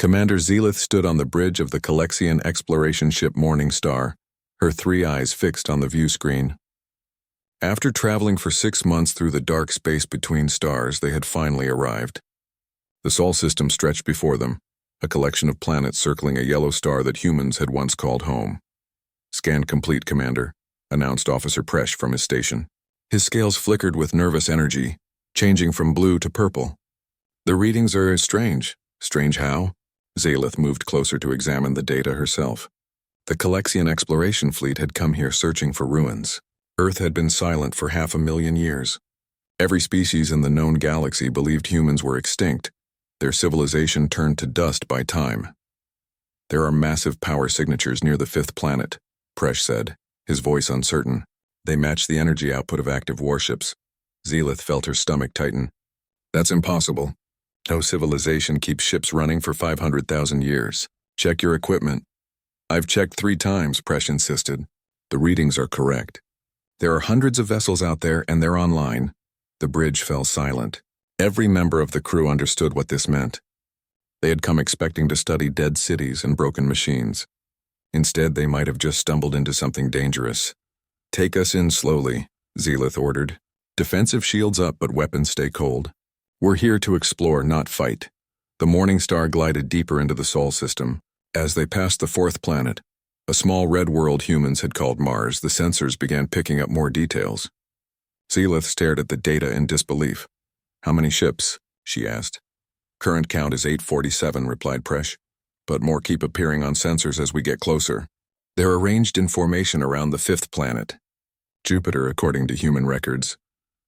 Commander Zelith stood on the bridge of the Calexian exploration ship Morning Star, her 3 eyes fixed on the view screen. After traveling for 6 months through the dark space between stars, they had finally arrived. The Sol system stretched before them, a collection of planets circling a yellow star that humans had once called home. "Scan complete, Commander," announced Officer Presh from his station. His scales flickered with nervous energy, changing from blue to purple. "The readings are strange." "Strange how?" Zelith moved closer to examine the data herself. The Calexian exploration fleet had come here searching for ruins. Earth had been silent for 500,000 years. Every species in the known galaxy believed humans were extinct, their civilization turned to dust by time. "There are massive power signatures near the 5th planet," Presh said, his voice uncertain. "They match the energy output of active warships." Zelith felt her stomach tighten. "That's impossible. No civilization keeps ships running for 500,000 years. Check your equipment." "I've checked 3 times, Presh insisted. "The readings are correct. There are hundreds of vessels out there, and they're online." The bridge fell silent. Every member of the crew understood what this meant. They had come expecting to study dead cities and broken machines. Instead, they might have just stumbled into something dangerous. "Take us in slowly," Zelith ordered. "Defensive shields up, but weapons stay cold. We're here to explore, not fight." The Morning Star glided deeper into the Sol system. As they passed the 4th planet, a small red world humans had called Mars, the sensors began picking up more details. Zelith stared at the data in disbelief. "How many ships?" she asked. "Current count is 847, replied Presh, "but more keep appearing on sensors as we get closer. They're arranged in formation around the 5th planet. Jupiter, according to human records."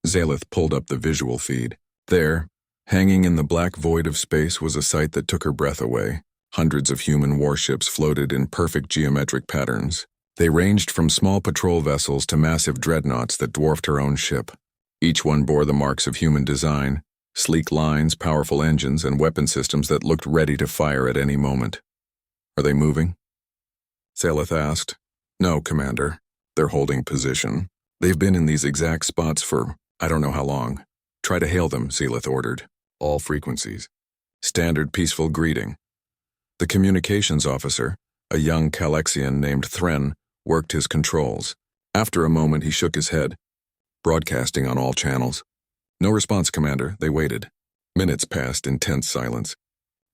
Zelith pulled up the visual feed. There, hanging in the black void of space, was a sight that took her breath away. Hundreds of human warships floated in perfect geometric patterns. They ranged from small patrol vessels to massive dreadnoughts that dwarfed her own ship. Each one bore the marks of human design, sleek lines, powerful engines, and weapon systems that looked ready to fire at any moment. "Are they moving?" Zelith asked. "No, Commander. They're holding position. They've been in these exact spots for I don't know how long. Try to hail them," Zelith ordered. "All frequencies." Standard peaceful greeting. The communications officer, a young Calexian named Thren, worked his controls. After a moment, he shook his head. "Broadcasting on all channels." "No response, Commander." They waited. Minutes passed in tense silence.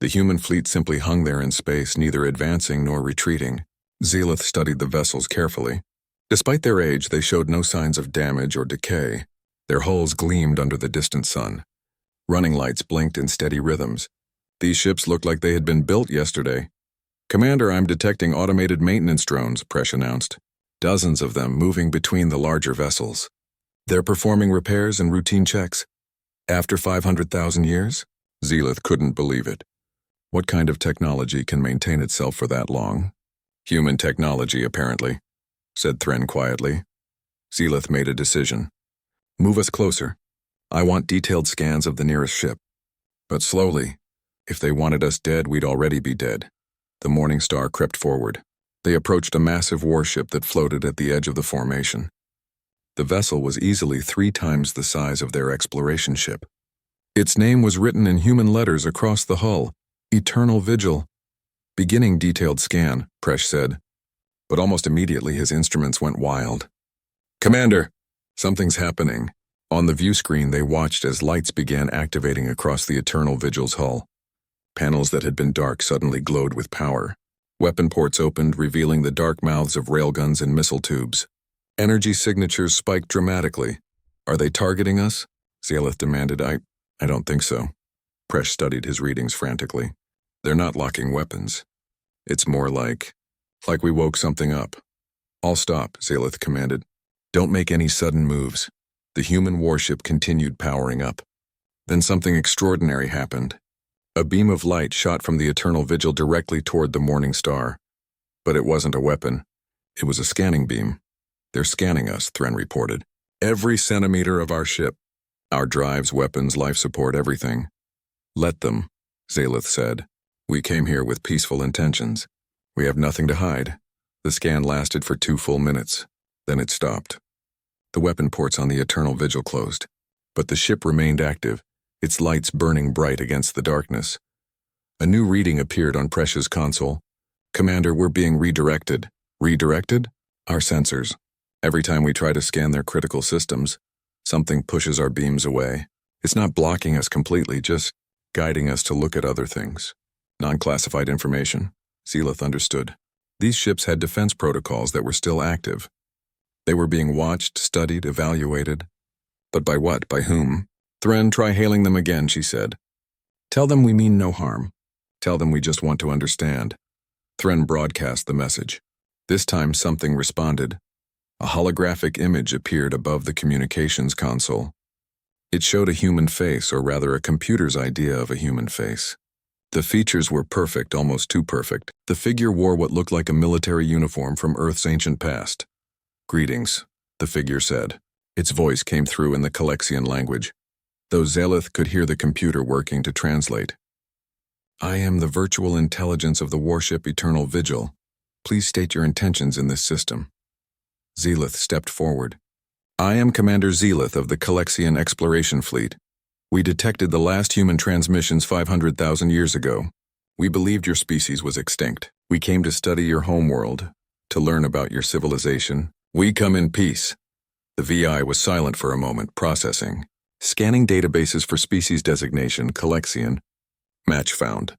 The human fleet simply hung there in space, neither advancing nor retreating. Zelith studied the vessels carefully. Despite their age, they showed no signs of damage or decay. Their hulls gleamed under the distant sun. Running lights blinked in steady rhythms. These ships looked like they had been built yesterday. "Commander, I'm detecting automated maintenance drones," Presh announced. Dozens of them moving between the larger vessels. "They're performing repairs and routine checks." "After 500,000 years?" Zelith couldn't believe it. What kind of technology can maintain itself for that long? "Human technology, apparently," said Thren quietly. Zelith made a decision. "Move us closer. I want detailed scans of the nearest ship." "But slowly. If they wanted us dead, we'd already be dead." The Morning Star crept forward. They approached a massive warship that floated at the edge of the formation. The vessel was easily 3 times the size of their exploration ship. Its name was written in human letters across the hull, Eternal Vigil. "Beginning detailed scan," Presh said. But almost immediately his instruments went wild. "Commander!" "Something's happening." On the view screen, they watched as lights began activating across the Eternal Vigil's hull. Panels that had been dark suddenly glowed with power. Weapon ports opened, revealing the dark mouths of railguns and missile tubes. Energy signatures spiked dramatically. "Are they targeting us?" Zelith demanded. I don't think so." Presh studied his readings frantically. "They're not locking weapons. It's more like we woke something up." "All stop," Zelith commanded. "Don't make any sudden moves." The human warship continued powering up. Then something extraordinary happened. A beam of light shot from the Eternal Vigil directly toward the Morning Star. But it wasn't a weapon. It was a scanning beam. "They're scanning us," Thren reported. "Every centimeter of our ship. Our drives, weapons, life support, everything." "Let them," Zelith said. "We came here with peaceful intentions. We have nothing to hide." The scan lasted for 2 full minutes. Then it stopped. The weapon ports on the Eternal Vigil closed. But the ship remained active, its lights burning bright against the darkness. A new reading appeared on Precious' console. Commander, we're being redirected. Redirected? Our sensors. Every time we try to scan their critical systems, something pushes our beams away. It's not blocking us completely, just guiding us to look at other things. Non-classified information. Zealoth understood. These ships had defense protocols that were still active. They were being watched, studied, evaluated. But by what? By whom? Thren, try hailing them again, she said. Tell them we mean no harm. Tell them we just want to understand. Thren broadcast the message. This time something responded. A holographic image appeared above the communications console. It showed a human face, or rather a computer's idea of a human face. The features were perfect, almost too perfect. The figure wore what looked like a military uniform from Earth's ancient past. Greetings, the figure said. Its voice came through in the Calexian language, though Zealoth could hear the computer working to translate. I am the virtual intelligence of the warship Eternal Vigil. Please state your intentions in this system. Zealoth stepped forward. I am Commander Zealoth of the Calexian Exploration Fleet. We detected the last human transmissions 500,000 years ago. We believed your species was extinct. We came to study your homeworld, to learn about your civilization. We come in peace. The VI was silent for a moment, processing. Scanning databases for species designation, Calexian. Match found.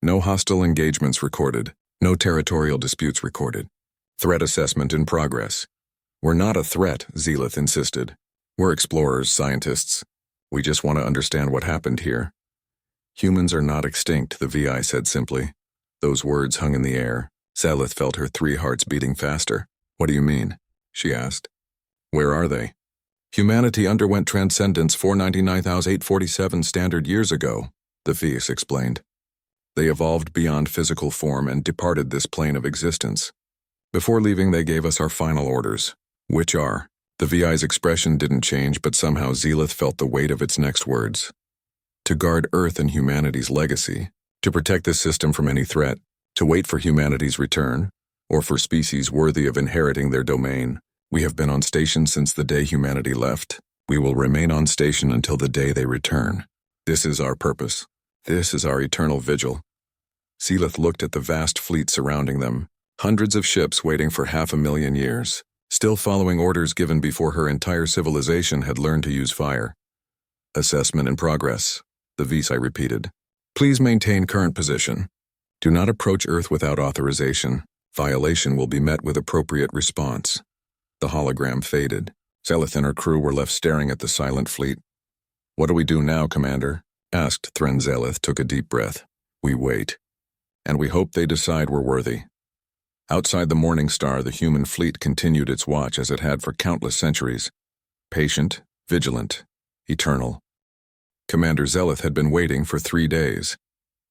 No hostile engagements recorded. No territorial disputes recorded. Threat assessment in progress. We're not a threat, Zealoth insisted. We're explorers, scientists. We just want to understand what happened here. Humans are not extinct, the VI said simply. Those words hung in the air. Zealoth felt her 3 hearts beating faster. What do you mean? She asked. Where are they? Humanity underwent transcendence 499,847 standard years ago, the Feus explained. They evolved beyond physical form and departed this plane of existence. Before leaving, they gave us our final orders, which are. The VI's expression didn't change, but somehow Zealoth felt the weight of its next words. To guard Earth and humanity's legacy, to protect this system from any threat, to wait for humanity's return, or for species worthy of inheriting their domain. We have been on station since the day humanity left. We will remain on station until the day they return. This is our purpose. This is our eternal vigil. Zealoth looked at the vast fleet surrounding them, hundreds of ships waiting for 500,000 years, still following orders given before her entire civilization had learned to use fire. Assessment in progress, the VSI repeated. Please maintain current position. Do not approach Earth without authorization. Violation will be met with appropriate response. The hologram faded. Zealoth and her crew were left staring at the silent fleet. What do we do now, Commander? Asked Thren. Zealoth took a deep breath. We wait. And we hope they decide we're worthy. Outside the Morning Star, the human fleet continued its watch as it had for countless centuries. Patient, vigilant, eternal. Commander Zealoth had been waiting for 3 days.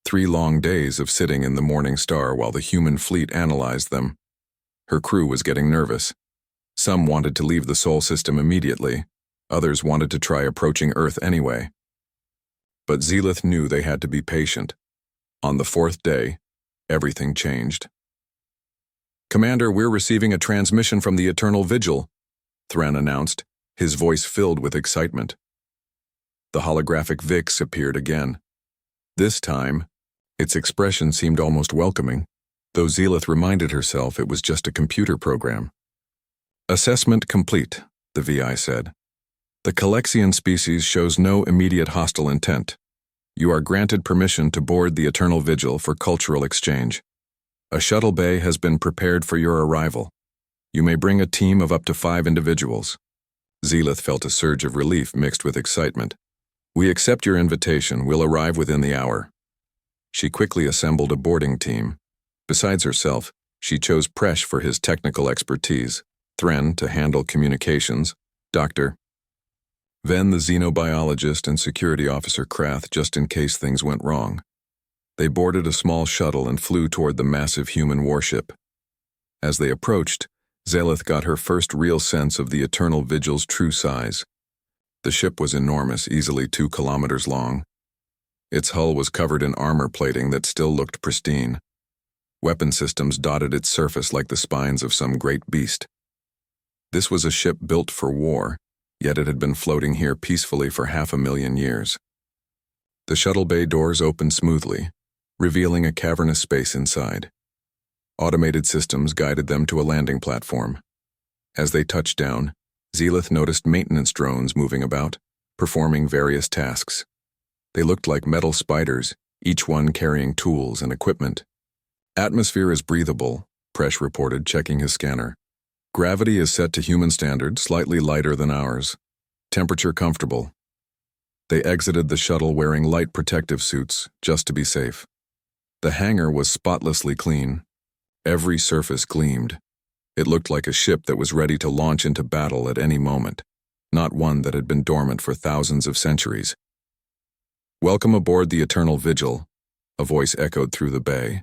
3 long days of sitting in the Morning Star while the human fleet analyzed them. Her crew was getting nervous. Some wanted to leave the Sol system immediately. Others wanted to try approaching Earth anyway. But Zealoth knew they had to be patient. On the 4th day, everything changed. Commander, we're receiving a transmission from the Eternal Vigil, Thren announced, his voice filled with excitement. The holographic Vix appeared again. This time, its expression seemed almost welcoming, though Zealoth reminded herself it was just a computer program. Assessment complete, the VI said. The Calexian species shows no immediate hostile intent. You are granted permission to board the Eternal Vigil for cultural exchange. A shuttle bay has been prepared for your arrival. You may bring a team of up to 5 individuals. Zealoth felt a surge of relief mixed with excitement. We accept your invitation. We'll arrive within the hour. She quickly assembled a boarding team. Besides herself, she chose Presh for his technical expertise, Thren to handle communications, Dr. Then the xenobiologist and security officer Krath, just in case things went wrong. They boarded a small shuttle and flew toward the massive human warship. As they approached, Zealoth got her first real sense of the Eternal Vigil's true size. The ship was enormous, easily 2 kilometers long. Its hull was covered in armor plating that still looked pristine. Weapon systems dotted its surface like the spines of some great beast. This was a ship built for war, yet it had been floating here peacefully for 500,000 years. The shuttle bay doors opened smoothly, revealing a cavernous space inside. Automated systems guided them to a landing platform. As they touched down, Zealith noticed maintenance drones moving about, performing various tasks. They looked like metal spiders, each one carrying tools and equipment. Atmosphere is breathable, Presh reported, checking his scanner. Gravity is set to human standards, slightly lighter than ours. Temperature comfortable. They exited the shuttle wearing light protective suits, just to be safe. The hangar was spotlessly clean. Every surface gleamed. It looked like a ship that was ready to launch into battle at any moment, not one that had been dormant for thousands of centuries. "Welcome aboard the Eternal Vigil," a voice echoed through the bay.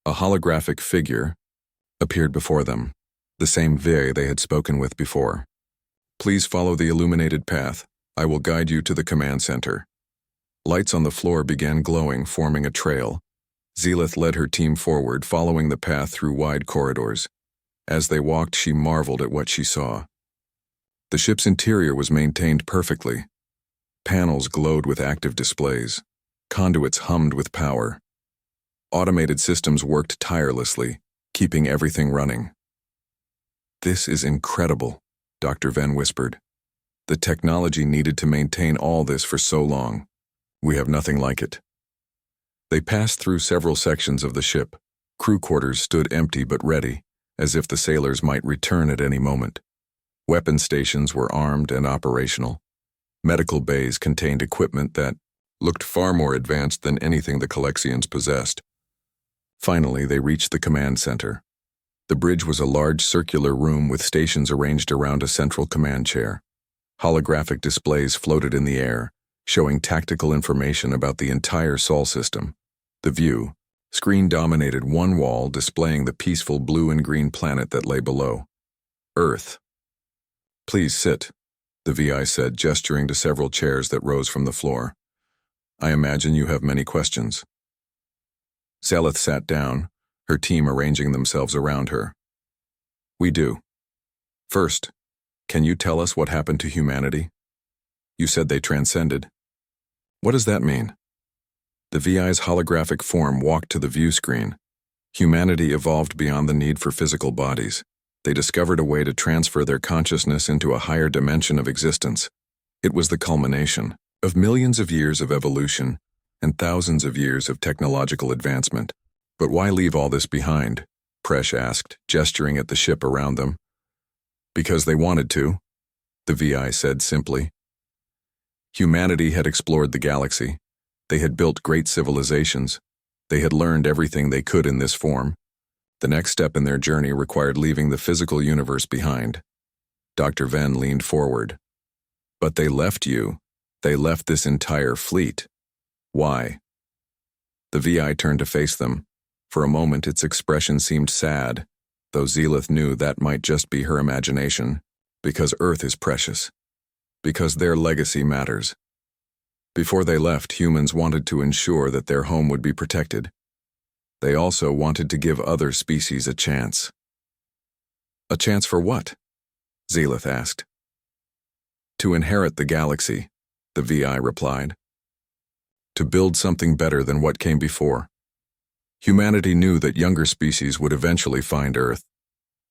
A holographic figure appeared before them, the same Vi they had spoken with before. "Please follow the illuminated path. I will guide you to the command center." Lights on the floor began glowing, forming a trail. Zealith led her team forward, following the path through wide corridors. As they walked, she marveled at what she saw. The ship's interior was maintained perfectly. Panels glowed with active displays. Conduits hummed with power. Automated systems worked tirelessly, keeping everything running. "This is incredible," Dr. Venn whispered. "The technology needed to maintain all this for so long. We have nothing like it." They passed through several sections of the ship. Crew quarters stood empty but ready, as if the sailors might return at any moment. Weapon stations were armed and operational. Medical bays contained equipment that looked far more advanced than anything the Calexians possessed. Finally, they reached the command center. The bridge was a large circular room with stations arranged around a central command chair. Holographic displays floated in the air, showing tactical information about the entire Sol system. The view screen dominated one wall, displaying the peaceful blue and green planet that lay below. Earth. "Please sit," the VI said, gesturing to several chairs that rose from the floor. "I imagine you have many questions." Zelith sat down, her team arranging themselves around her. "We do. First, can you tell us what happened to humanity? You said they transcended. What does that mean?" The VI's holographic form walked to the view screen. Humanity evolved beyond the need for physical bodies. They discovered a way to transfer their consciousness into a higher dimension of existence. It was the culmination of millions of years of evolution and thousands of years of technological advancement. "But why leave all this behind?" Presh asked, gesturing at the ship around them. "Because they wanted to," the VI said simply. Humanity had explored the galaxy. They had built great civilizations. They had learned everything they could in this form. The next step in their journey required leaving the physical universe behind. Dr. Venn leaned forward. "But they left you. They left this entire fleet. Why?" The VI turned to face them. For a moment, its expression seemed sad, though Zealith knew that might just be her imagination. "Because Earth is precious. Because their legacy matters. Before they left, humans wanted to ensure that their home would be protected. They also wanted to give other species a chance." "A chance for what?" Zealith asked. "To inherit the galaxy," the VI replied. "To build something better than what came before. Humanity knew that younger species would eventually find Earth.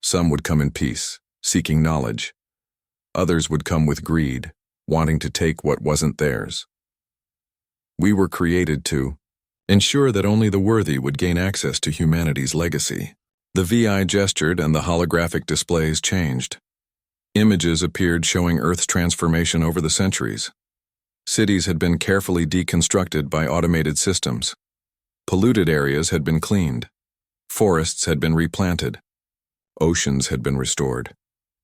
Some would come in peace, seeking knowledge. Others would come with greed, wanting to take what wasn't theirs. We were created to ensure that only the worthy would gain access to humanity's legacy." The VI gestured and the holographic displays changed. Images appeared showing Earth's transformation over the centuries. Cities had been carefully deconstructed by automated systems. Polluted areas had been cleaned. Forests had been replanted. Oceans had been restored.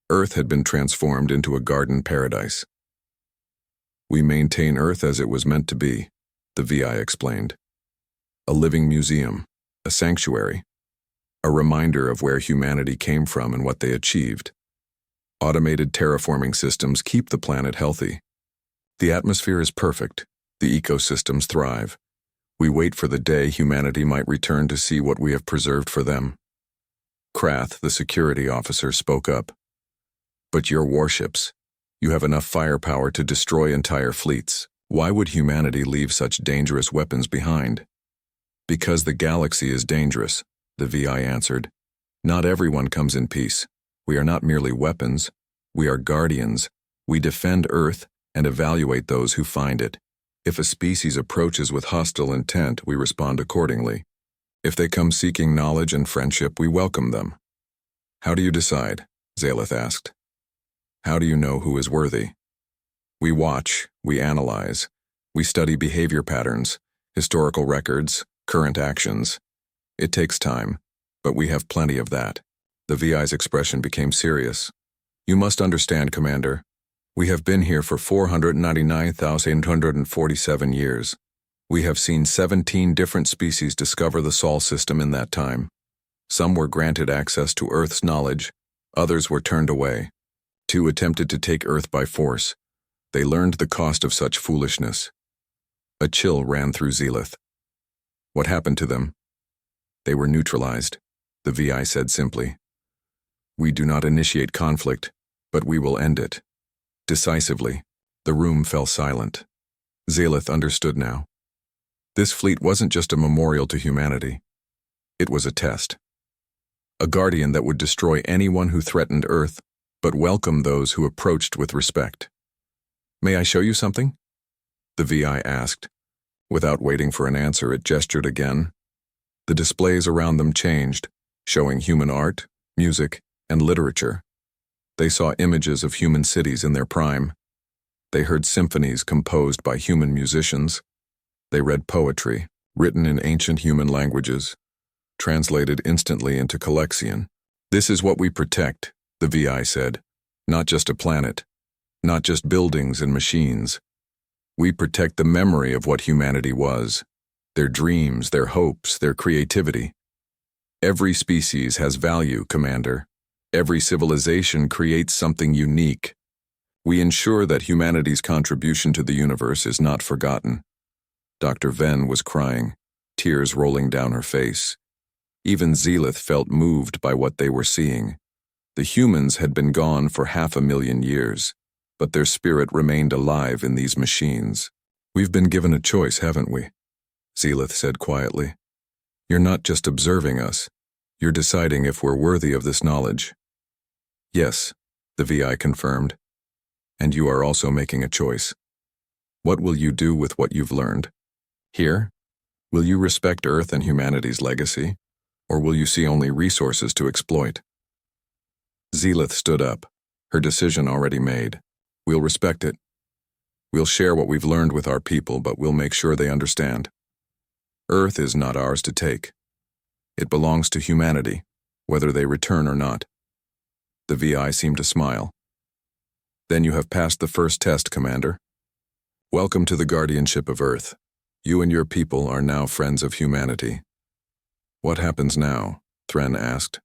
Earth had been transformed into a garden paradise. "We maintain Earth as it was meant to be," the VI explained. "A living museum, a sanctuary, a reminder of where humanity came from and what they achieved. Automated terraforming systems keep the planet healthy. The atmosphere is perfect, the ecosystems thrive. We wait for the day humanity might return to see what we have preserved for them." Krath, the security officer, spoke up. "But your warships, you have enough firepower to destroy entire fleets. Why would humanity leave such dangerous weapons behind?" Because the galaxy is dangerous, the VI answered. Not everyone comes in peace. We are not merely weapons. We are guardians. We defend Earth and evaluate those who find it. If a species approaches with hostile intent, we respond accordingly. If they come seeking knowledge and friendship, we welcome them. How do you decide? Zalith asked. How do you know who is worthy? We watch, we analyze, we study behavior patterns, historical records, current actions. It takes time, but we have plenty of that. The VI's expression became serious. You must understand, Commander. We have been here for 499,847 years. We have seen 17 different species discover the Sol system in that time. Some were granted access to Earth's knowledge, others were turned away. 2 attempted to take Earth by force. They learned the cost of such foolishness. A chill ran through Zalith. What happened to them? They were neutralized, the VI said simply. We do not initiate conflict, but we will end it. Decisively, the room fell silent. Zalith understood now. This fleet wasn't just a memorial to humanity. It was a test. A guardian that would destroy anyone who threatened Earth, but welcome those who approached with respect. May I show you something? The VI asked. Without waiting for an answer, it gestured again. The displays around them changed, showing human art, music, and literature. They saw images of human cities in their prime. They heard symphonies composed by human musicians. They read poetry, written in ancient human languages, translated instantly into Calexian. This is what we protect, the VI said. Not just a planet, not just buildings and machines. We protect the memory of what humanity was, their dreams, their hopes, their creativity. Every species has value, Commander. Every civilization creates something unique. We ensure that humanity's contribution to the universe is not forgotten. Dr. Venn was crying, tears rolling down her face. Even Zalith felt moved by what they were seeing. The humans had been gone for 500,000 years, but their spirit remained alive in these machines. We've been given a choice, haven't we? Zalith said quietly. You're not just observing us. You're deciding if we're worthy of this knowledge. Yes, the VI confirmed. And you are also making a choice. What will you do with what you've learned? Here, will you respect Earth and humanity's legacy, or will you see only resources to exploit? Zalith stood up, her decision already made. We'll respect it. We'll share what we've learned with our people, but we'll make sure they understand. Earth is not ours to take. It belongs to humanity, whether they return or not. The VI seemed to smile. Then you have passed the first test, Commander. Welcome to the guardianship of Earth. You and your people are now friends of humanity. What happens now? Thren asked.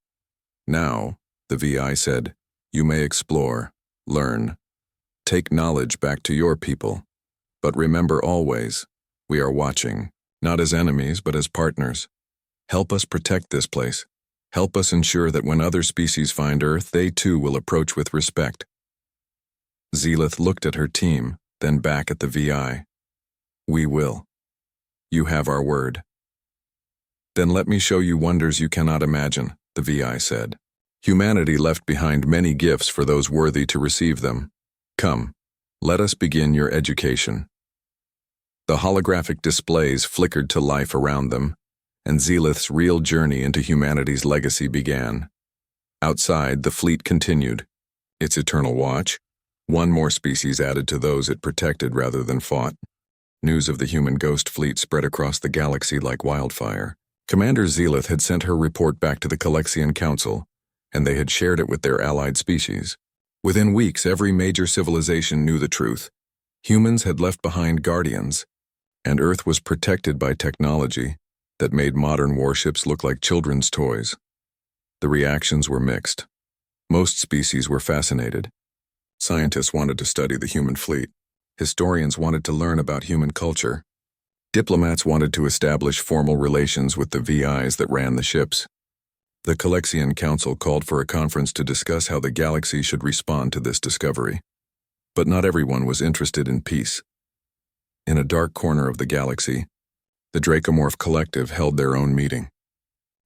Now, the VI said, you may explore, learn, take knowledge back to your people. But remember always, we are watching, not as enemies, but as partners. Help us protect this place. Help us ensure that when other species find Earth, they too will approach with respect. Zalith looked at her team, then back at the VI. We will. You have our word. Then let me show you wonders you cannot imagine, the VI said. Humanity left behind many gifts for those worthy to receive them. Come, let us begin your education. The holographic displays flickered to life around them, and Zalith's real journey into humanity's legacy began. Outside, the fleet continued. Its eternal watch, one more species added to those it protected rather than fought. News of the human ghost fleet spread across the galaxy like wildfire. Commander Zalith had sent her report back to the Calexian Council, and they had shared it with their allied species. Within weeks, every major civilization knew the truth. Humans had left behind guardians, and Earth was protected by technology that made modern warships look like children's toys. The reactions were mixed. Most species were fascinated. Scientists wanted to study the human fleet. Historians wanted to learn about human culture. Diplomats wanted to establish formal relations with the VIs that ran the ships. The Calexian Council called for a conference to discuss how the galaxy should respond to this discovery. But not everyone was interested in peace. In a dark corner of the galaxy, The Dracomorph Collective held their own meeting.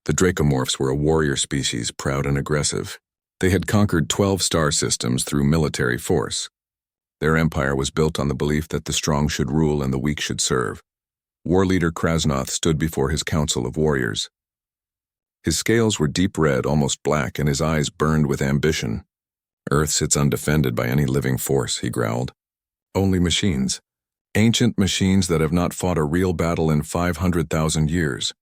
The Dracomorphs were a warrior species, proud and aggressive. They had conquered 12 star systems through military force. Their empire was built on the belief that the strong should rule and the weak should serve. War leader Krasnoth stood before his council of warriors. His scales were deep red, almost black, and his eyes burned with ambition. Earth sits undefended by any living force, he growled. Only machines. Ancient machines that have not fought a real battle in 500,000 years.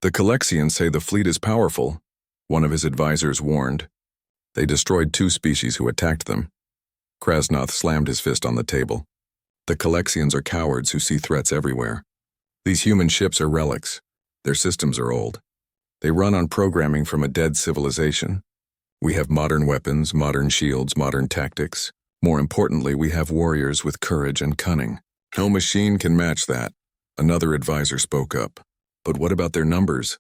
The Calexians say the fleet is powerful, one of his advisors warned. They destroyed 2 species who attacked them. Krasnoth slammed his fist on the table. The Calexians are cowards who see threats everywhere. These human ships are relics. Their systems are old. They run on programming from a dead civilization. We have modern weapons, modern shields, modern tactics. More importantly, we have warriors with courage and cunning. No machine can match that. Another advisor spoke up. But what about their numbers?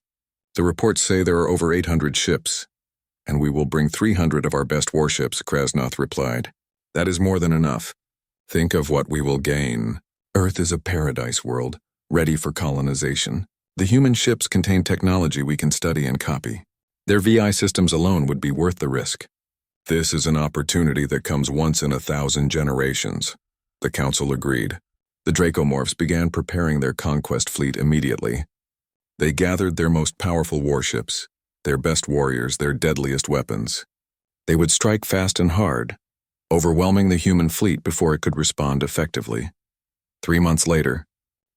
The reports say there are over 800 ships. And we will bring 300 of our best warships, Krasnoth replied. That is more than enough. Think of what we will gain. Earth is a paradise world, ready for colonization. The human ships contain technology we can study and copy. Their VI systems alone would be worth the risk. This is an opportunity that comes once in 1,000 generations. The council agreed. The Dracomorphs began preparing their conquest fleet immediately. They gathered their most powerful warships, their best warriors, their deadliest weapons. They would strike fast and hard, overwhelming the human fleet before it could respond effectively. 3 months later,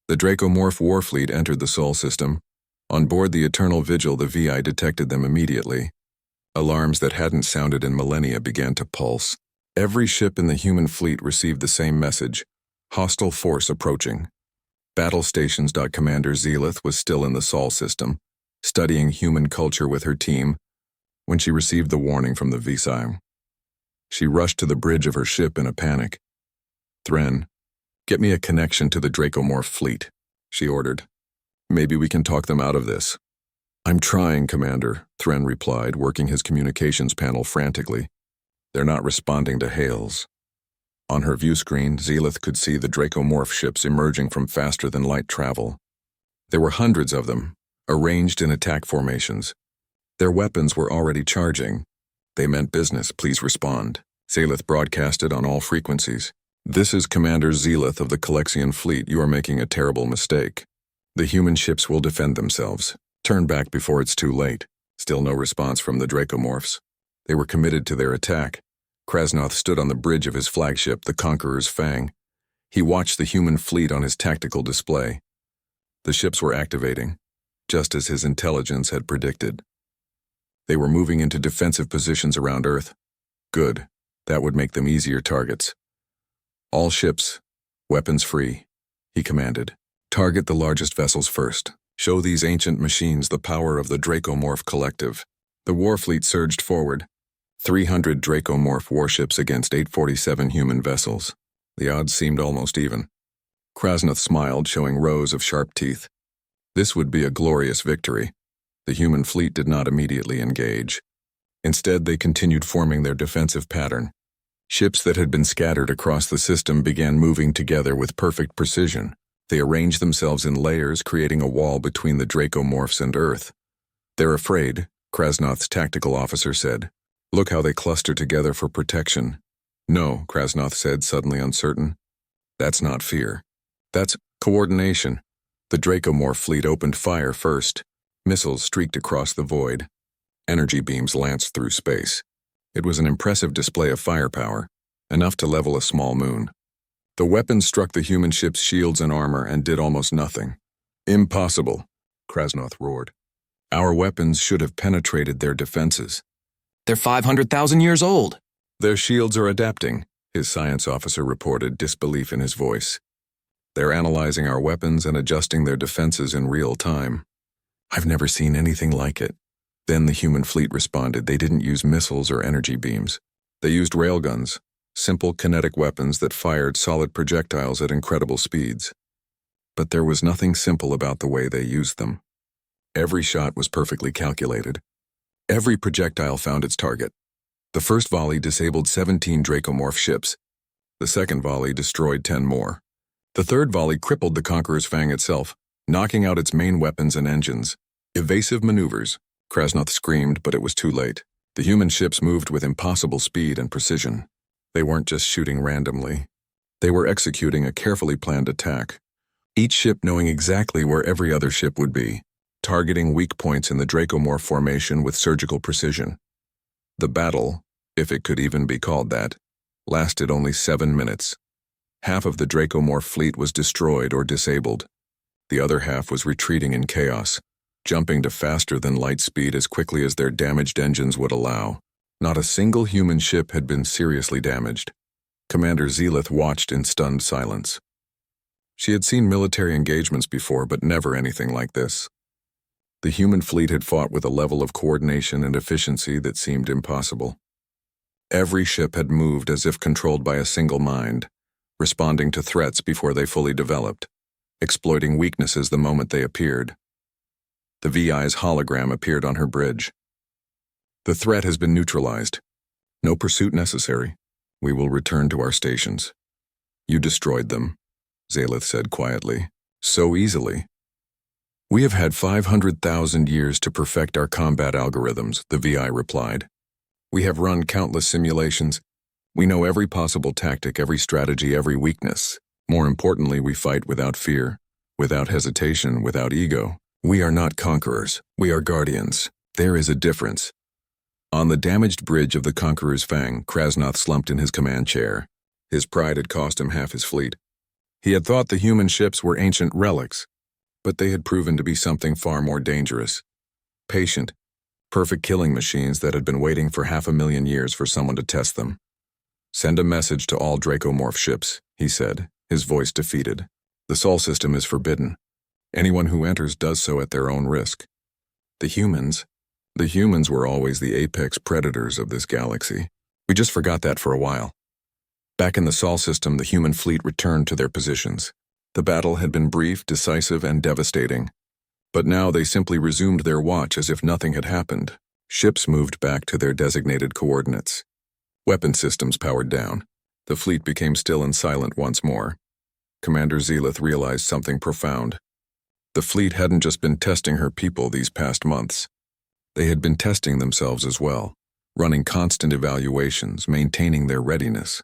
the Dracomorph war fleet entered the Sol system. On board the Eternal Vigil, the VI detected them immediately. Alarms that hadn't sounded in millennia began to pulse. Every ship in the human fleet received the same message: hostile force approaching. Battle Stations. Commander Zealith was still in the Sol system, studying human culture with her team, when she received the warning from the VSI. She rushed to the bridge of her ship in a panic. Thren, get me a connection to the Dracomorph fleet, she ordered. Maybe we can talk them out of this. I'm trying, Commander, Thren replied, working his communications panel frantically. They're not responding to hails. On her view screen, Zealith could see the Dracomorph ships emerging from faster-than-light travel. There were hundreds of them, arranged in attack formations. Their weapons were already charging. They meant business, please respond. Zealith broadcasted on all frequencies. This is Commander Zealith of the Calexian fleet. You are making a terrible mistake. The human ships will defend themselves. Turn back before it's too late. Still no response from the Dracomorphs. They were committed to their attack. Krasnoth stood on the bridge of his flagship, the Conqueror's Fang. He watched the human fleet on his tactical display. The ships were activating, just as his intelligence had predicted. They were moving into defensive positions around Earth. Good. That would make them easier targets. All ships, weapons free, he commanded. Target the largest vessels first. Show these ancient machines the power of the Dracomorph Collective. The war fleet surged forward. 300 Dracomorph warships against 847 human vessels. The odds seemed almost even. Krasnoth smiled, showing rows of sharp teeth. This would be a glorious victory. The human fleet did not immediately engage. Instead, they continued forming their defensive pattern. Ships that had been scattered across the system began moving together with perfect precision. They arranged themselves in layers, creating a wall between the Dracomorphs and Earth. They're afraid, Krasnoth's tactical officer said. Look how they cluster together for protection. No, Krasnoth said, suddenly uncertain. That's not fear. That's coordination. The Dracomorph fleet opened fire first. Missiles streaked across the void. Energy beams lanced through space. It was an impressive display of firepower, enough to level a small moon. The weapons struck the human ship's shields and armor and did almost nothing. Impossible, Krasnoth roared. Our weapons should have penetrated their defenses. They're 500,000 years old. Their shields are adapting, his science officer reported, disbelief in his voice. They're analyzing our weapons and adjusting their defenses in real time. I've never seen anything like it. Then the human fleet responded. They didn't use missiles or energy beams. They used railguns, simple kinetic weapons that fired solid projectiles at incredible speeds. But there was nothing simple about the way they used them. Every shot was perfectly calculated. Every projectile found its target. The first volley disabled 17 Dracomorph ships. The second volley destroyed 10 more. The third volley crippled the Conqueror's Fang itself. knocking out its main weapons and engines. Evasive maneuvers. Krasnoth screamed, but it was too late. The human ships moved with impossible speed and precision. They weren't just shooting randomly. They were executing a carefully planned attack, each ship knowing exactly where every other ship would be, targeting weak points in the Dracomorph formation with surgical precision. The battle, if it could even be called that, lasted only 7 minutes. Half of the Dracomorph fleet was destroyed or disabled. The other half was retreating in chaos, jumping to faster than light speed as quickly as their damaged engines would allow. Not a single human ship had been seriously damaged. Commander Zelith watched in stunned silence. She had seen military engagements before, but never anything like this. The human fleet had fought with a level of coordination and efficiency that seemed impossible. Every ship had moved as if controlled by a single mind, responding to threats before they fully developed, exploiting weaknesses the moment they appeared. The VI's hologram appeared on her bridge. The threat has been neutralized. No pursuit necessary. We will return to our stations. You destroyed them, Zelith said quietly. So easily. We have had 500,000 years to perfect our combat algorithms, the VI replied. We have run countless simulations. We know every possible tactic, every strategy, every weakness. More importantly, we fight without fear, without hesitation, without ego. We are not conquerors. We are guardians. There is a difference. On the damaged bridge of the Conqueror's Fang, Krasnoth slumped in his command chair. His pride had cost him half his fleet. He had thought the human ships were ancient relics, but they had proven to be something far more dangerous. Patient, perfect killing machines that had been waiting for 500,000 years for someone to test them. Send a message to all Dracomorph ships, he said, his voice defeated. The Sol system is forbidden. Anyone who enters does so at their own risk. The humans were always the apex predators of this galaxy. We just forgot that for a while. Back in the Sol system, the human fleet returned to their positions. The battle had been brief, decisive, and devastating. But now they simply resumed their watch as if nothing had happened. Ships moved back to their designated coordinates. Weapon systems powered down. The fleet became still and silent once more. Commander Zelith realized something profound. The fleet hadn't just been testing her people these past months. They had been testing themselves as well, running constant evaluations, maintaining their readiness.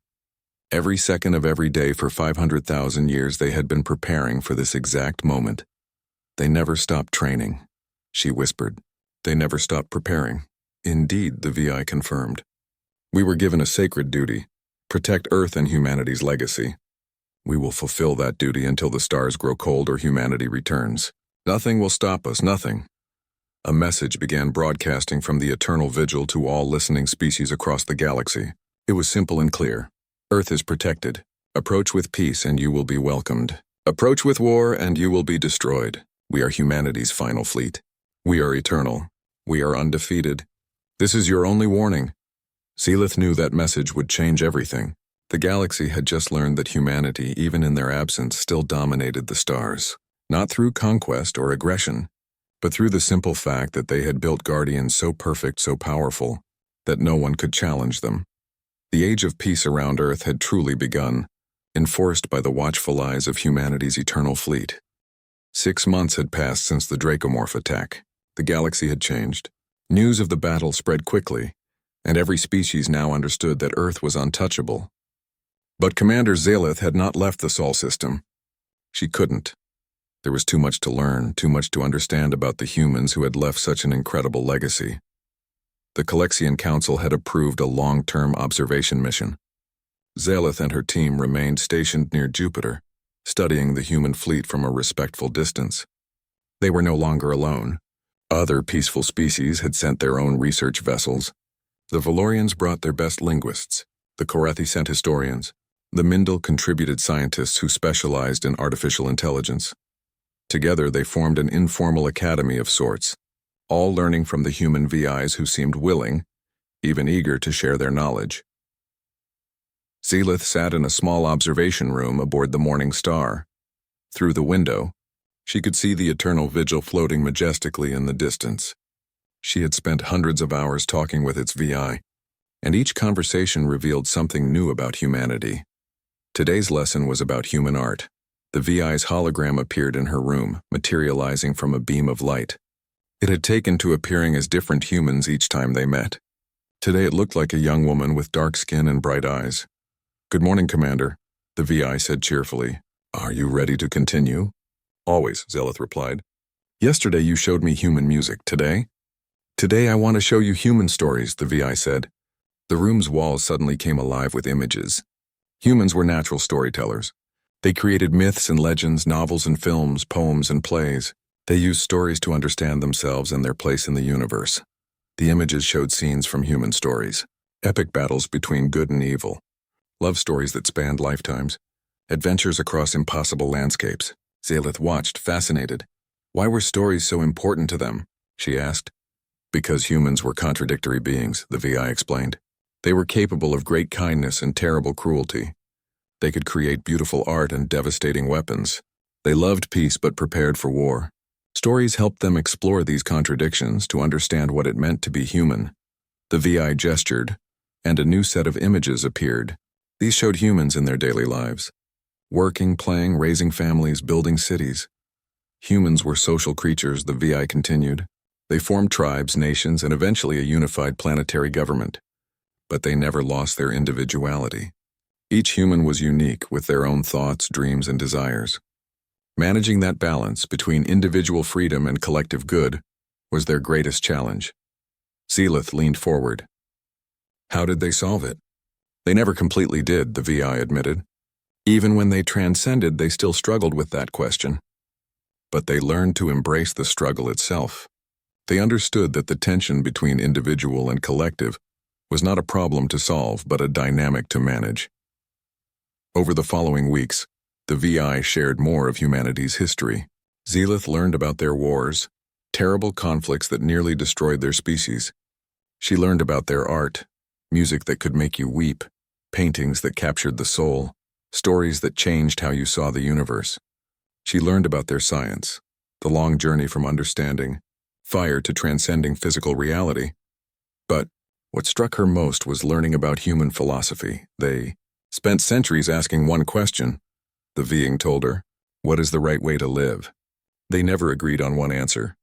Every second of every day for 500,000 years they had been preparing for this exact moment. They never stopped training, she whispered. They never stopped preparing. Indeed, the VI confirmed. We were given a sacred duty, protect Earth and humanity's legacy. We will fulfill that duty until the stars grow cold or humanity returns. Nothing will stop us, nothing. A message began broadcasting from the eternal vigil to all listening species across the galaxy. It was simple and clear. Earth is protected. Approach with peace and you will be welcomed. Approach with war and you will be destroyed. We are humanity's final fleet. We are eternal. We are undefeated. This is your only warning. Zelith knew that message would change everything. The galaxy had just learned that humanity, even in their absence, still dominated the stars. Not through conquest or aggression, but through the simple fact that they had built guardians so perfect, so powerful, that no one could challenge them. The age of peace around Earth had truly begun, enforced by the watchful eyes of humanity's eternal fleet. 6 months had passed since the Dracomorph attack. The galaxy had changed. News of the battle spread quickly, and every species now understood that Earth was untouchable. But Commander Zelith had not left the Sol system. She couldn't. There was too much to learn, too much to understand about the humans who had left such an incredible legacy. The Calexian Council had approved a long-term observation mission. Zelith and her team remained stationed near Jupiter, studying the human fleet from a respectful distance. They were no longer alone. Other peaceful species had sent their own research vessels. The Valorians brought their best linguists. The Korathi sent historians. The Mindel contributed scientists who specialized in artificial intelligence. Together they formed an informal academy of sorts, all learning from the human VIs who seemed willing, even eager to share their knowledge. Zelith sat in a small observation room aboard the Morning Star. Through the window, she could see the eternal vigil floating majestically in the distance. She had spent hundreds of hours talking with its VI, and each conversation revealed something new about humanity. Today's lesson was about human art, The VI's hologram appeared in her room, materializing from a beam of light. It had taken to appearing as different humans each time they met. Today it looked like a young woman with dark skin and bright eyes. "Good morning, Commander," the VI said cheerfully. "Are you ready to continue?" "Always," Zelith replied. "Yesterday you showed me human music. Today?" "Today I want to show you human stories," the VI said. The room's walls suddenly came alive with images. Humans were natural storytellers. They created myths and legends, novels and films, poems and plays. They used stories to understand themselves and their place in the universe. The images showed scenes from human stories, epic battles between good and evil, love stories that spanned lifetimes, adventures across impossible landscapes. Zelith watched, fascinated. Why were stories so important to them? She asked. Because humans were contradictory beings, the VI explained. They were capable of great kindness and terrible cruelty. They could create beautiful art and devastating weapons. They loved peace but prepared for war. Stories helped them explore these contradictions to understand what it meant to be human. The VI gestured, and a new set of images appeared. These showed humans in their daily lives. Working, playing, raising families, building cities. Humans were social creatures, the VI continued. They formed tribes, nations, and eventually a unified planetary government. But they never lost their individuality. Each human was unique, with their own thoughts, dreams, and desires. Managing that balance between individual freedom and collective good was their greatest challenge. Zelith leaned forward. How did they solve it? They never completely did, the VI admitted. Even when they transcended, they still struggled with that question. But they learned to embrace the struggle itself. They understood that the tension between individual and collective was not a problem to solve, but a dynamic to manage. Over the following weeks, the VI shared more of humanity's history. Zelith learned about their wars, terrible conflicts that nearly destroyed their species. She learned about their art, music that could make you weep, paintings that captured the soul, stories that changed how you saw the universe. She learned about their science, the long journey from understanding fire to transcending physical reality. But what struck her most was learning about human philosophy. They spent centuries asking one question, the being told her, what is the right way to live? They never agreed on one answer.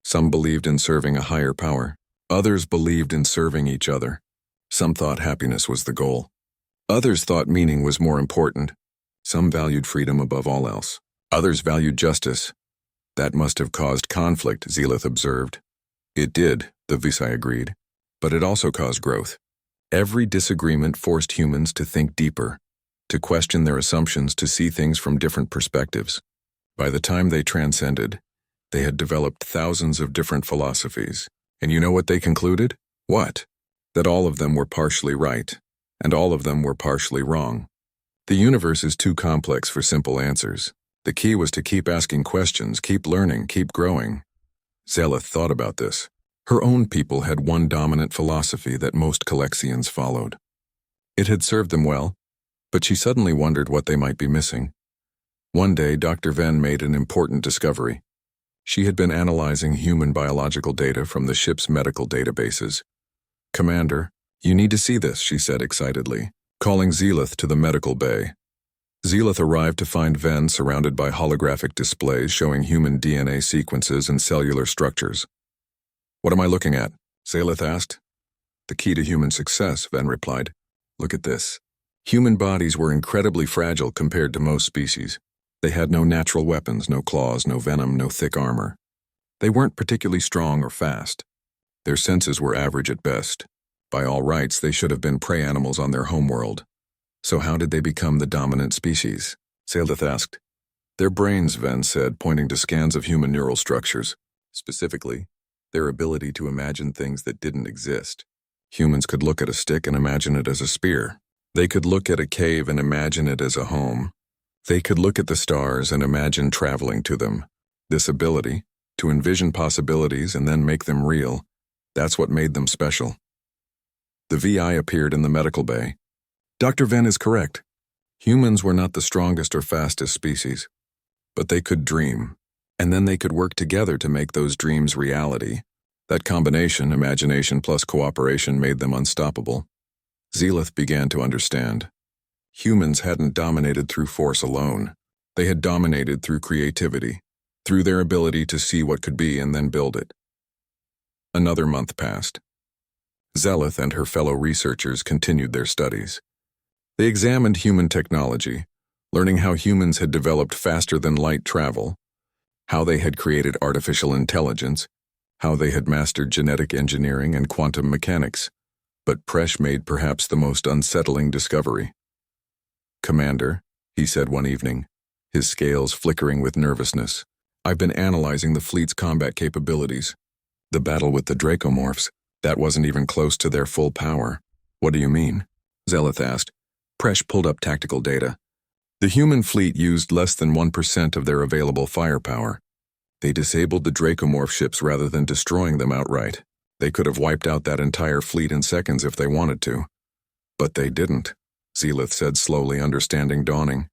Some believed in serving a higher power. Others believed in serving each other. Some thought happiness was the goal. Others thought meaning was more important. Some valued freedom above all else. Others valued justice. That must have caused conflict, Zelith observed. It did, the VI agreed. But it also caused growth. Every disagreement forced humans to think deeper, to question their assumptions, to see things from different perspectives. By the time they transcended, they had developed thousands of different philosophies. And you know what they concluded? What? That all of them were partially right, and all of them were partially wrong. The universe is too complex for simple answers. The key was to keep asking questions, keep learning, keep growing. Zelith thought about this. Her own people had one dominant philosophy that most Calexians followed. It had served them well, but she suddenly wondered what they might be missing. One day, Dr. Venn made an important discovery. She had been analyzing human biological data from the ship's medical databases. "Commander, you need to see this," she said excitedly, calling Zelith to the medical bay. Zelith arrived to find Venn surrounded by holographic displays showing human DNA sequences and cellular structures. "What am I looking at?" Zelith asked. "The key to human success," Venn replied. "Look at this." Human bodies were incredibly fragile compared to most species. They had no natural weapons, no claws, no venom, no thick armor. They weren't particularly strong or fast. Their senses were average at best. By all rights, they should have been prey animals on their homeworld. So how did they become the dominant species? Zelith asked. Their brains, Venn said, pointing to scans of human neural structures. Specifically, their ability to imagine things that didn't exist. Humans could look at a stick and imagine it as a spear. They could look at a cave and imagine it as a home. They could look at the stars and imagine traveling to them. This ability, to envision possibilities and then make them real, that's what made them special. The VI appeared in the medical bay. Dr. Venn is correct. Humans were not the strongest or fastest species, but they could dream, and then they could work together to make those dreams reality. That combination, imagination plus cooperation, made them unstoppable. Zelith began to understand. Humans hadn't dominated through force alone. They had dominated through creativity, through their ability to see what could be and then build it. Another month passed. Zelith and her fellow researchers continued their studies. They examined human technology, learning how humans had developed faster than light travel, how they had created artificial intelligence, how they had mastered genetic engineering and quantum mechanics. But Presh made perhaps the most unsettling discovery. "Commander," he said one evening, his scales flickering with nervousness, "I've been analyzing the fleet's combat capabilities. The battle with the Dracomorphs, that wasn't even close to their full power." "What do you mean?" Zelith asked. Presh pulled up tactical data. The human fleet used less than 1% of their available firepower. They disabled the Dracomorph ships rather than destroying them outright. They could have wiped out that entire fleet in seconds if they wanted to. But they didn't, Zelith said slowly, understanding dawning.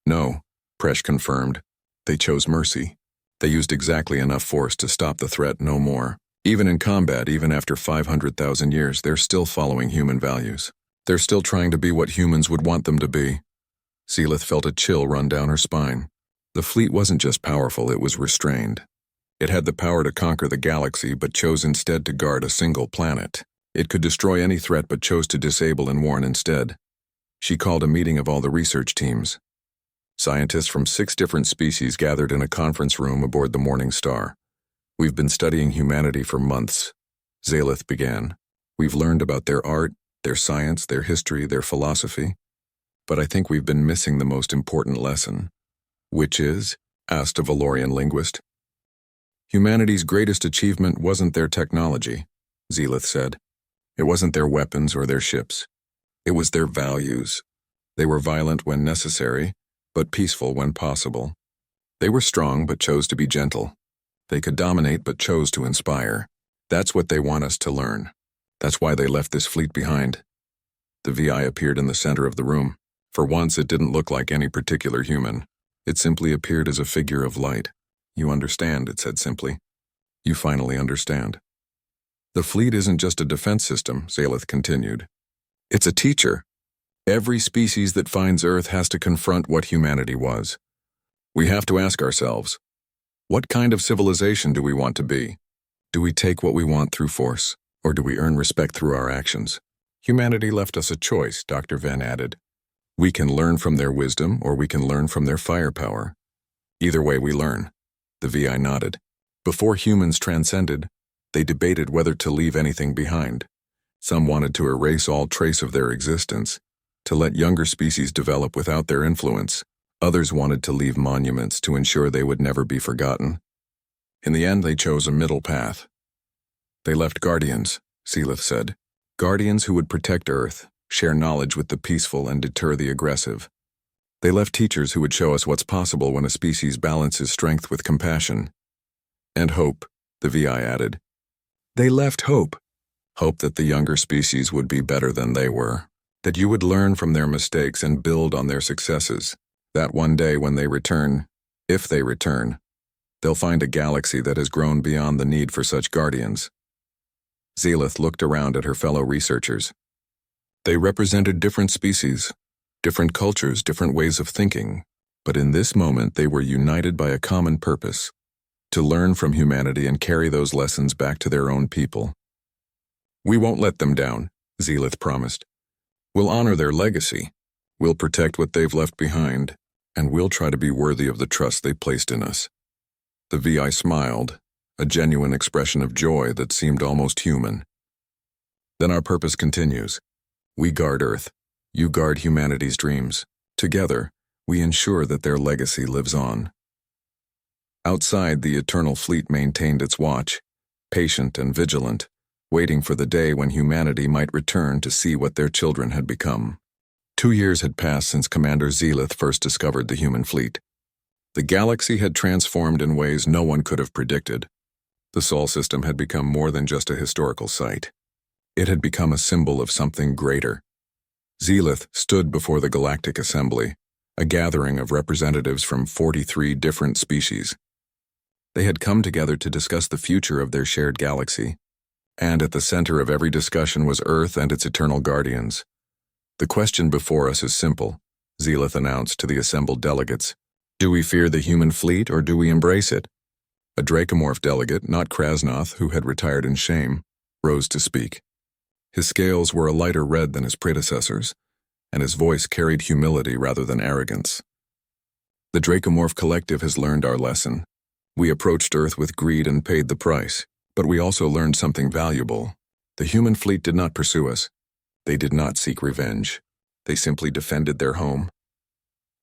"No," Presh confirmed. "They chose mercy. They used exactly enough force to stop the threat, no more. Even in combat, even after 500,000 years, they're still following human values. They're still trying to be what humans would want them to be." Zelith felt a chill run down her spine. The fleet wasn't just powerful, it was restrained. It had the power to conquer the galaxy, but chose instead to guard a single planet. It could destroy any threat, but chose to disable and warn instead. She called a meeting of all the research teams. Scientists from 6 different species gathered in a conference room aboard the Morning Star. "We've been studying humanity for months," Zelith began. "We've learned about their art, their science, their history, their philosophy. But I think we've been missing the most important lesson." "Which is?" asked a Valorian linguist. "Humanity's greatest achievement wasn't their technology," Zelith said. "It wasn't their weapons or their ships. It was their values. They were violent when necessary, but peaceful when possible. They were strong but chose to be gentle. They could dominate but chose to inspire. That's what they want us to learn. That's why they left this fleet behind." The VI appeared in the center of the room. For once, it didn't look like any particular human. It simply appeared as a figure of light. "You understand," it said simply. "You finally understand." "The fleet isn't just a defense system," Zelith continued. "It's a teacher. Every species that finds Earth has to confront what humanity was. We have to ask ourselves, what kind of civilization do we want to be? Do we take what we want through force, or do we earn respect through our actions? Humanity left us a choice," Dr. Venn added. "We can learn from their wisdom, or we can learn from their firepower. Either way we learn." The VI nodded. Before humans transcended, they debated whether to leave anything behind. Some wanted to erase all trace of their existence, to let younger species develop without their influence. Others wanted to leave monuments to ensure they would never be forgotten. In the end, they chose a middle path. "They left guardians," Zelith said. "Guardians who would protect Earth, share knowledge with the peaceful, and deter the aggressive. They left teachers who would show us what's possible when a species balances strength with compassion. And hope," the VI added. "They left hope. Hope that the younger species would be better than they were, that you would learn from their mistakes and build on their successes, that one day when they return, if they return, they'll find a galaxy that has grown beyond the need for such guardians." Zelith looked around at her fellow researchers. They represented different species, different cultures, different ways of thinking, but in this moment they were united by a common purpose: to learn from humanity and carry those lessons back to their own people. "We won't let them down," Zelith promised. "We'll honor their legacy, we'll protect what they've left behind, and we'll try to be worthy of the trust they placed in us." The VI smiled, a genuine expression of joy that seemed almost human. "Then our purpose continues. We guard Earth. You guard humanity's dreams. Together, we ensure that their legacy lives on." Outside, the Eternal Fleet maintained its watch, patient and vigilant, waiting for the day when humanity might return to see what their children had become. 2 years had passed since Commander Zelith first discovered the human fleet. The galaxy had transformed in ways no one could have predicted. The Sol system had become more than just a historical site. It had become a symbol of something greater. Zelith stood before the Galactic Assembly, a gathering of representatives from 43 different species. They had come together to discuss the future of their shared galaxy, and at the center of every discussion was Earth and its eternal guardians. "The question before us is simple," Zelith announced to the assembled delegates. Do we fear the human fleet or do we embrace it? A Dracomorph delegate, not Krasnoth, who had retired in shame, rose to speak. His scales were a lighter red than his predecessors, and his voice carried humility rather than arrogance. The Dracomorph Collective has learned our lesson. We approached Earth with greed and paid the price, but we also learned something valuable. The human fleet did not pursue us. They did not seek revenge. They simply defended their home.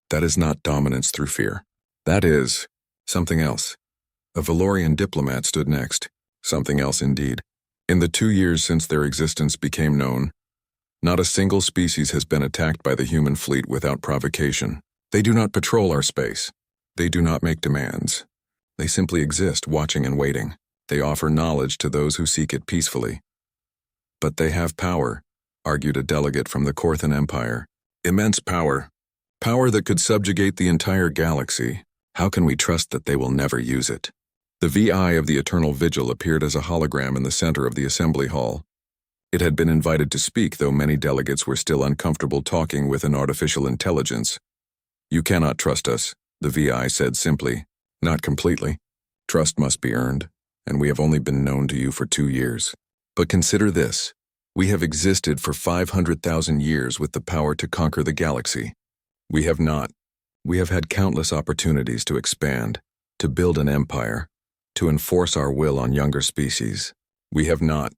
That is not dominance through fear. That is something else. A Valorian diplomat stood next. Something else indeed. In the 2 years since their existence became known, not a single species has been attacked by the human fleet without provocation. They do not patrol our space. They do not make demands. They simply exist, watching and waiting. They offer knowledge to those who seek it peacefully. But they have power, argued a delegate from the Korthan Empire. Immense power. Power that could subjugate the entire galaxy. How can we trust that they will never use it? The VI of the Eternal Vigil appeared as a hologram in the center of the assembly hall. It had been invited to speak, though many delegates were still uncomfortable talking with an artificial intelligence. You cannot trust us, the VI said simply. Not completely. Trust must be earned, and we have only been known to you for 2 years. But consider this. We have existed for 500,000 years with the power to conquer the galaxy. We have not. We have had countless opportunities to expand, to build an empire, to enforce our will on younger species. We have not.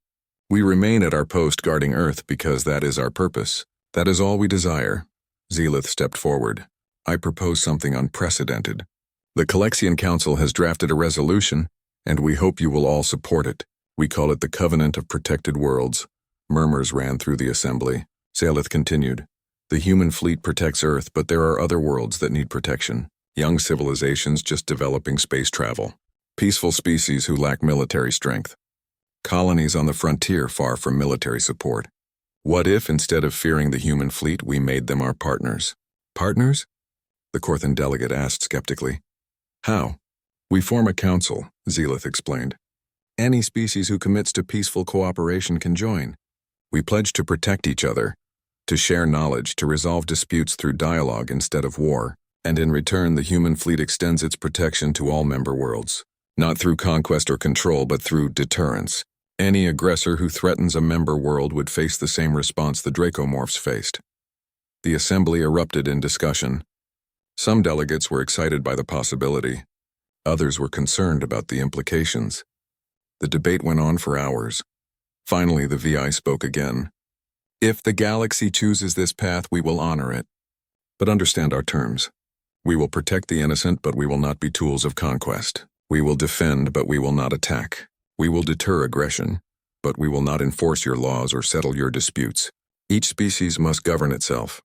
We remain at our post guarding Earth because that is our purpose. That is all we desire. Zealoth stepped forward. I propose something unprecedented. The Calexian Council has drafted a resolution, and we hope you will all support it. We call it the Covenant of Protected Worlds. Murmurs ran through the assembly. Zealoth continued. The human fleet protects Earth, but there are other worlds that need protection. Young civilizations just developing space travel. Peaceful species who lack military strength. Colonies on the frontier far from military support. What if, instead of fearing the human fleet, we made them our partners? Partners? The Korthan delegate asked skeptically. How? We form a council, Zealoth explained. Any species who commits to peaceful cooperation can join. We pledge to protect each other, to share knowledge, to resolve disputes through dialogue instead of war, and in return the human fleet extends its protection to all member worlds. Not through conquest or control, but through deterrence. Any aggressor who threatens a member world would face the same response the Dracomorphs faced. The assembly erupted in discussion. Some delegates were excited by the possibility. Others were concerned about the implications. The debate went on for hours. Finally, the VI spoke again. If the galaxy chooses this path, we will honor it. But understand our terms. We will protect the innocent, but we will not be tools of conquest. We will defend, but we will not attack. We will deter aggression, but we will not enforce your laws or settle your disputes. Each species must govern itself.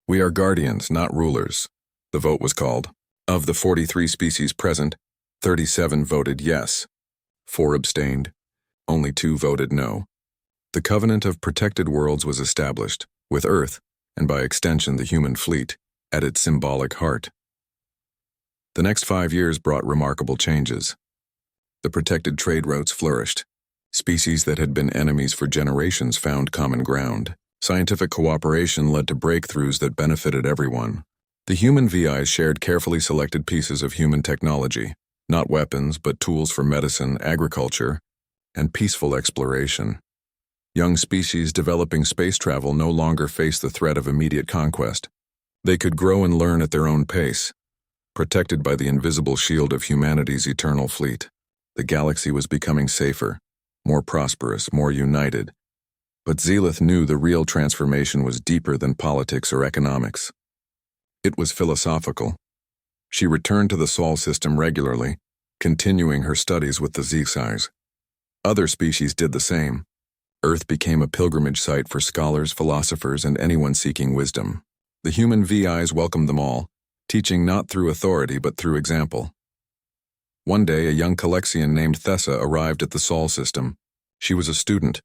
We are guardians, not rulers. The vote was called. Of the 43 species present, 37 voted yes. 4 abstained. Only 2 voted no. The Covenant of Protected Worlds was established, with Earth, and by extension the human fleet, at its symbolic heart. The next 5 years brought remarkable changes. The protected trade routes flourished. Species that had been enemies for generations found common ground. Scientific cooperation led to breakthroughs that benefited everyone. The human VIs shared carefully selected pieces of human technology, not weapons, but tools for medicine, agriculture, and peaceful exploration. Young species developing space travel no longer faced the threat of immediate conquest. They could grow and learn at their own pace, protected by the invisible shield of humanity's eternal fleet. The galaxy was becoming safer, more prosperous, more united. But Zealoth knew the real transformation was deeper than politics or economics. It was philosophical. She returned to the Sol system regularly, continuing her studies with the Zixais. Other species did the same. Earth became a pilgrimage site for scholars, philosophers, and anyone seeking wisdom. The human VIs welcomed them all, teaching not through authority but through example. One day, a young Calexian named Thessa arrived at the Sol system. She was a student,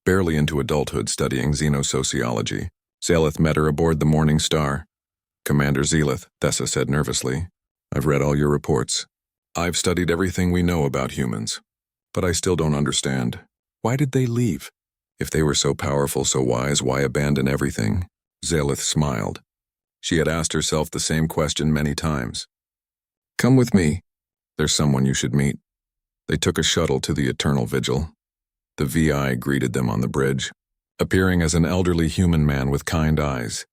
barely into adulthood, studying xenosociology. Zealoth met her aboard the Morning Star. Commander Zealoth, Thessa said nervously, I've read all your reports. I've studied everything we know about humans. But I still don't understand. Why did they leave? If they were so powerful, so wise, why abandon everything? Zealoth smiled. She had asked herself the same question many times. Come with me. There's someone you should meet. They took a shuttle to the Eternal Vigil. The VI greeted them on the bridge, appearing as an elderly human man with kind eyes.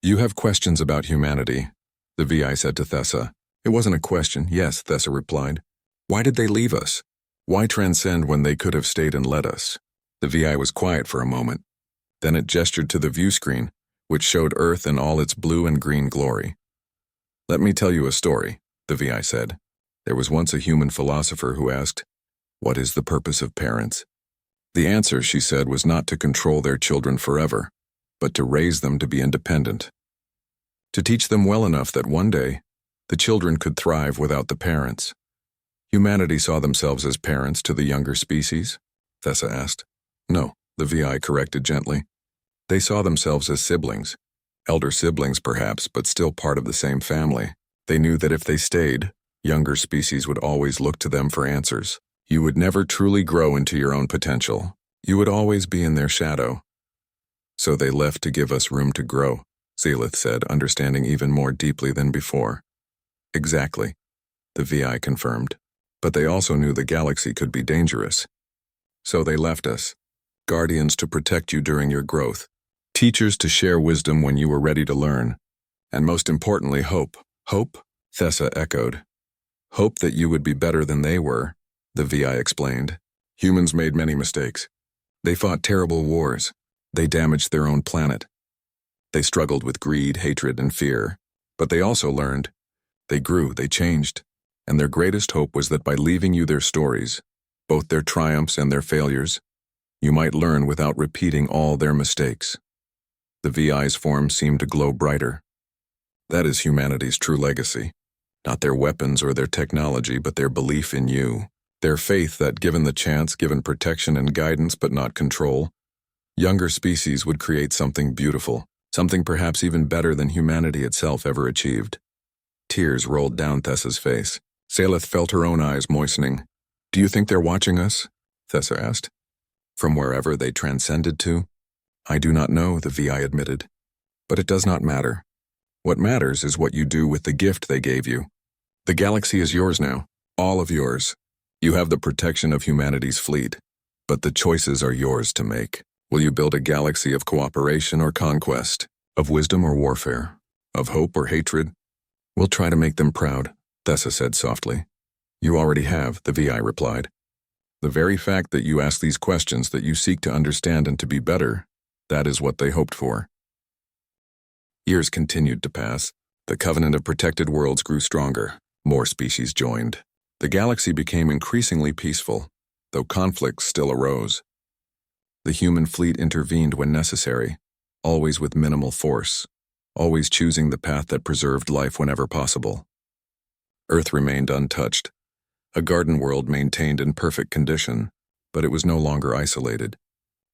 You have questions about humanity, the VI said to Thessa. It wasn't a question. Yes, Thessa replied. Why did they leave us? Why transcend when they could have stayed and led us? The VI was quiet for a moment. Then it gestured to the view screen, which showed Earth in all its blue and green glory. Let me tell you a story, the VI said. There was once a human philosopher who asked, what is the purpose of parents? The answer, she said, was not to control their children forever, but to raise them to be independent. To teach them well enough that one day, the children could thrive without the parents. Humanity saw themselves as parents to the younger species? Thessa asked. No, the VI corrected gently. They saw themselves as siblings. Elder siblings, perhaps, but still part of the same family. They knew that if they stayed, younger species would always look to them for answers. You would never truly grow into your own potential. You would always be in their shadow. So they left to give us room to grow, Zelith said, understanding even more deeply than before. Exactly, the VI confirmed. But they also knew the galaxy could be dangerous. So they left us, guardians to protect you during your growth, teachers to share wisdom when you were ready to learn, and most importantly, hope. Hope? Thessa echoed. Hope that you would be better than they were, the VI explained. Humans made many mistakes. They fought terrible wars. They damaged their own planet. They struggled with greed, hatred, and fear. But they also learned. They grew, they changed. And their greatest hope was that by leaving you their stories, both their triumphs and their failures, you might learn without repeating all their mistakes. The VI's form seemed to glow brighter. That is humanity's true legacy. Not their weapons or their technology, but their belief in you. Their faith that, given the chance, given protection and guidance but not control, younger species would create something beautiful, something perhaps even better than humanity itself ever achieved. Tears rolled down Thessa's face. Zelith felt her own eyes moistening. Do you think they're watching us? Thessa asked. From wherever they transcended to? I do not know, the VI admitted. But it does not matter. What matters is what you do with the gift they gave you. The galaxy is yours now, all of yours. You have the protection of humanity's fleet, but the choices are yours to make. Will you build a galaxy of cooperation or conquest, of wisdom or warfare, of hope or hatred? We'll try to make them proud, Thessa said softly. You already have, the VI replied. The very fact that you ask these questions, that you seek to understand and to be better, that is what they hoped for. Years continued to pass. The covenant of protected worlds grew stronger. More species joined. The galaxy became increasingly peaceful, though conflicts still arose. The human fleet intervened when necessary, always with minimal force, always choosing the path that preserved life whenever possible. Earth remained untouched, a garden world maintained in perfect condition, but it was no longer isolated.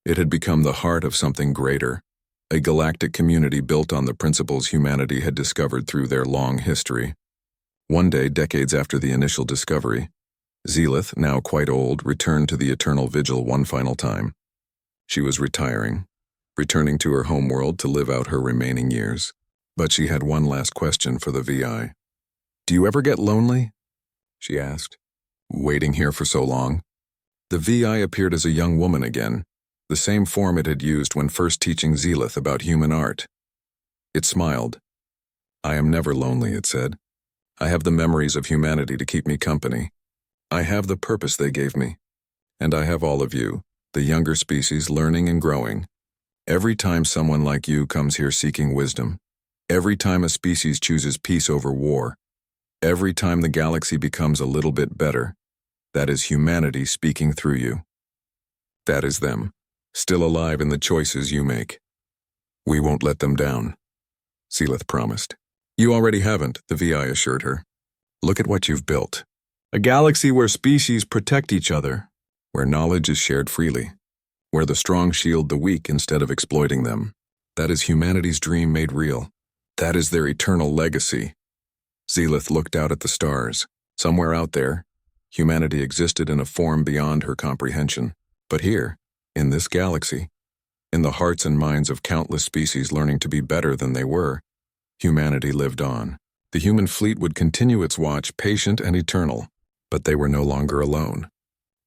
It had become the heart of something greater, a galactic community built on the principles humanity had discovered through their long history. One day, decades after the initial discovery, Zelith, now quite old, returned to the Eternal Vigil one final time. She was retiring, returning to her homeworld to live out her remaining years. But she had one last question for the VI. Do you ever get lonely? She asked. Waiting here for so long? The VI appeared as a young woman again, the same form it had used when first teaching Zelith about human art. It smiled. I am never lonely, it said. I have the memories of humanity to keep me company. I have the purpose they gave me. And I have all of you, the younger species, learning and growing. Every time someone like you comes here seeking wisdom, every time a species chooses peace over war, every time the galaxy becomes a little bit better, that is humanity speaking through you. That is them, still alive in the choices you make. We won't let them down, Zelith promised. You already haven't, the VI assured her. Look at what you've built. A galaxy where species protect each other, where knowledge is shared freely, where the strong shield the weak instead of exploiting them. That is humanity's dream made real. That is their eternal legacy. Zelith looked out at the stars. Somewhere out there, humanity existed in a form beyond her comprehension. But here, in this galaxy, in the hearts and minds of countless species learning to be better than they were, humanity lived on. The human fleet would continue its watch, patient and eternal, but they were no longer alone.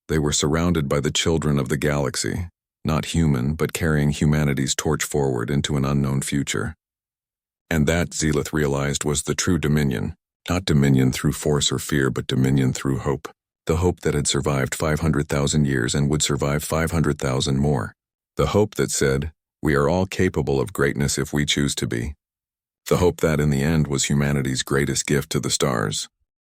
They were surrounded by the children of the galaxy, not human, but carrying humanity's torch forward into an unknown future. And that, Zelith realized, was the true dominion. Not dominion through force or fear, but dominion through hope. The hope that had survived 500,000 years and would survive 500,000 more. The hope that said, we are all capable of greatness if we choose to be. The hope that, in the end, was humanity's greatest gift to the stars.